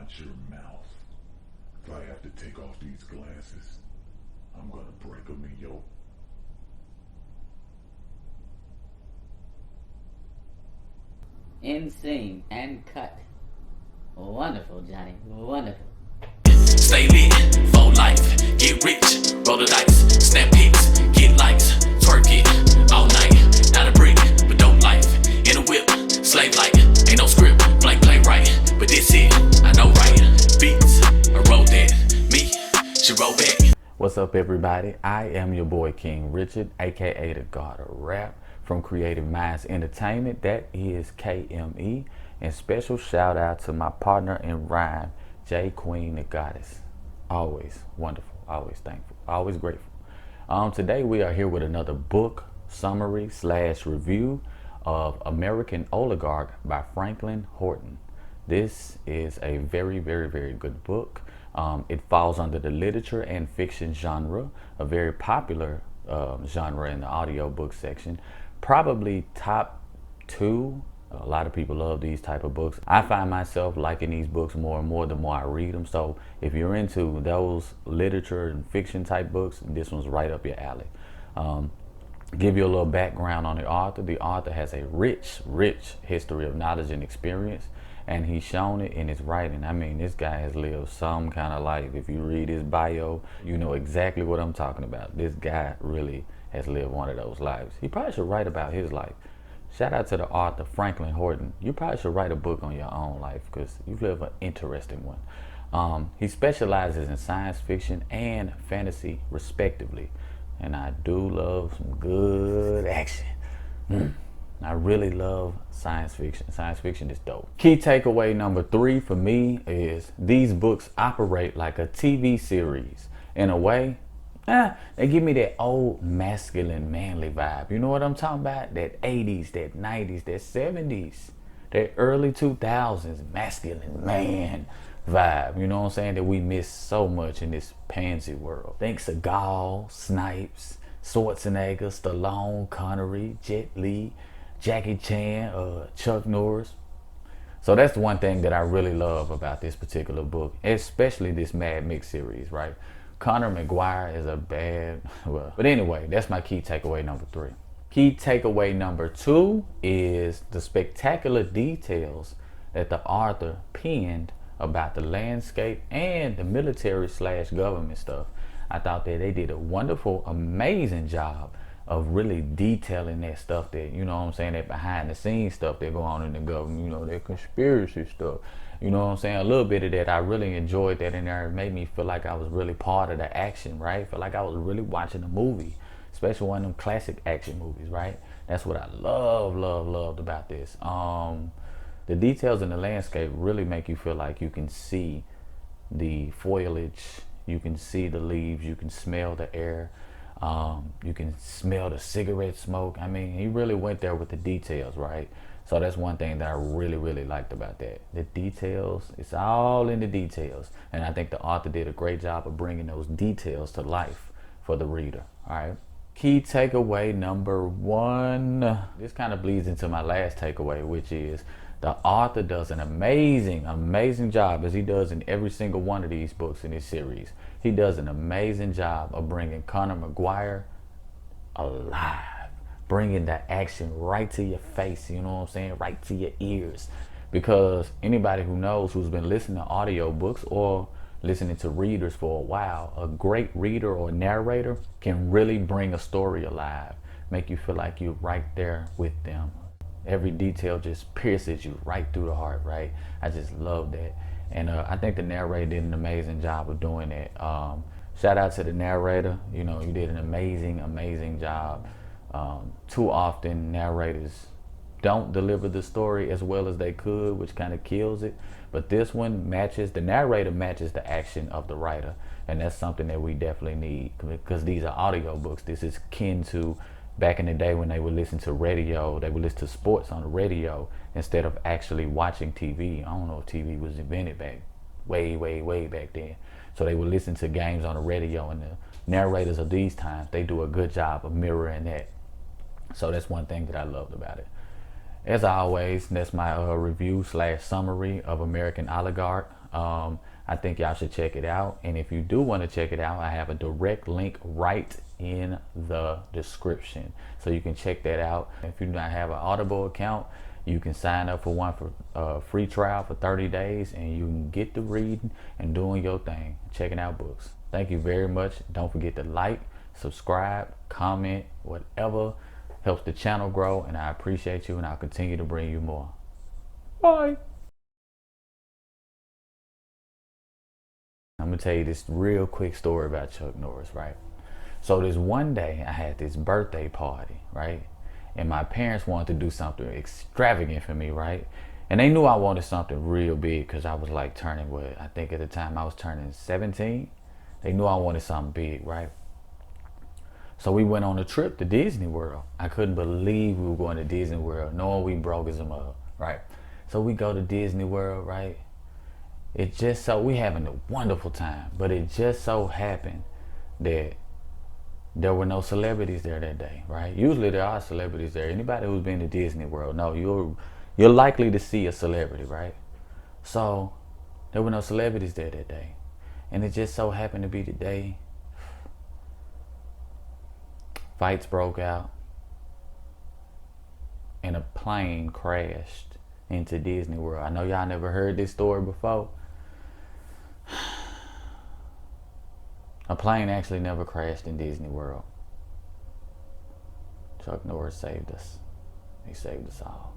Watch your mouth. If I have to take off these glasses, I'm gonna break them in your... In scene and cut. Wonderful, Johnny. Wonderful. Stay lit, for life, get rich, roll the dice, snap pics, get likes, twerk it, all night, not a brick, but dope life, in a whip, slave like, ain't no script, blank play right, but this it, I know right, beats, I wrote that, me, she wrote back. What's up, everybody? I am your boy King Richard, aka the God of Rap, from Creative Minds Entertainment. That is KME, and special shout out to my partner in rhyme, J Queen the Goddess. Always wonderful, always thankful, always grateful. Today we are here with another book summary / review of American Oligarch by Franklin Horton. This is a very, very, very good book. It falls under the literature and fiction genre, a very popular genre in the audiobook section. Probably top 2. A lot of people love these type of books. I find myself liking these books more and more the more I read them. So if you're into those literature and fiction type books, this one's right up your alley. Give you a little background on the author. The author has a rich, rich history of knowledge and experience, and he's shown it in his writing. I mean, this guy has lived some kind of life. If you read his bio, you know exactly what I'm talking about. This guy really has lived one of those lives. He probably should write about his life. Shout out to the author, Franklin Horton. You probably should write a book on your own life because you've lived an interesting one. He specializes in science fiction and fantasy, respectively. And I do love some good action. I really love science fiction. Science fiction is dope. Key takeaway number 3 for me is these books operate like a TV series. In a way, they give me that old masculine manly vibe. You know what I'm talking about? That 80s, that 90s, that 70s, that early 2000s masculine man vibe. You know what I'm saying? That we miss so much in this pansy world. Think Seagal, Snipes, Schwarzenegger, Stallone, Connery, Jet Li, Jackie Chan, Chuck Norris. So that's the one thing that I really love about this particular book, especially this Mad Mix series, right? Conor McGuire is a bad, but anyway, that's my key takeaway number 3. Key takeaway number 2 is the spectacular details that the author penned about the landscape and the military / government stuff. I thought that they did a wonderful, amazing job of really detailing that stuff that, you know what I'm saying, that behind the scenes stuff that go on in the government, you know, that conspiracy stuff. You know what I'm saying? A little bit of that, I really enjoyed that in there. It made me feel like I was really part of the action, right? Feel like I was really watching a movie, especially one of them classic action movies, right? That's what I loved about this. The details in the landscape really make you feel like you can see the foliage, you can see the leaves, you can smell the air, you can smell the cigarette smoke. I mean, he really went there with the details, right? So that's one thing that I really, really liked about that. The details, it's all in the details. And I think the author did a great job of bringing those details to life for the reader, all right? Key takeaway number 1. This kind of bleeds into my last takeaway, which is the author does an amazing, amazing job, as he does in every single one of these books in this series. He does an amazing job of bringing Conor McGuire alive. Bringing the action right to your face, you know what I'm saying? Right to your ears. Because anybody who knows, who's been listening to audiobooks or listening to readers for a while, a great reader or narrator can really bring a story alive. Make you feel like you're right there with them. Every detail just pierces you right through the heart, right? I just love that. And I think the narrator did an amazing job of doing that. Shout out to the narrator. You know, you did an amazing, amazing job. Too often narrators don't deliver the story as well as they could, which kind of kills it. But this one matches, the narrator matches the action of the writer. And that's something that we definitely need, because these are audiobooks. This is kin to back in the day when they would listen to radio, they would listen to sports on the radio instead of actually watching TV. I don't know if TV was invented back way back then. So they would listen to games on the radio, and the narrators of these times, they do a good job of mirroring that. So that's one thing that I loved about it. As always, that's my review / summary of American Oligarch. I think y'all should check it out. And if you do want to check it out, I have a direct link right in the description. So you can check that out. If you do not have an Audible account, you can sign up for one for free trial for 30 days and you can get to reading and doing your thing, checking out books. Thank you very much. Don't forget to like, subscribe, comment, whatever helps the channel grow, and I appreciate you, and I'll continue to bring you more. Bye. I'm gonna tell you this real quick story about Chuck Norris, right? So this one day I had this birthday party, right? And my parents wanted to do something extravagant for me, right? And they knew I wanted something real big because I was like turning, what, I think at the time I was turning 17. They knew I wanted something big, right? So we went on a trip to Disney World. I couldn't believe we were going to Disney World, knowing we broke as a mug, right? So we go to Disney World, right? It just so, we having a wonderful time, but it just so happened that there were no celebrities there that day, right? Usually there are celebrities there. Anybody who's been to Disney World, no, you're likely to see a celebrity, right? So there were no celebrities there that day. And it just so happened to be the day fights broke out and a plane crashed into Disney World. I know y'all never heard this story before. A plane actually never crashed in Disney World. Chuck Norris saved us. He saved us all.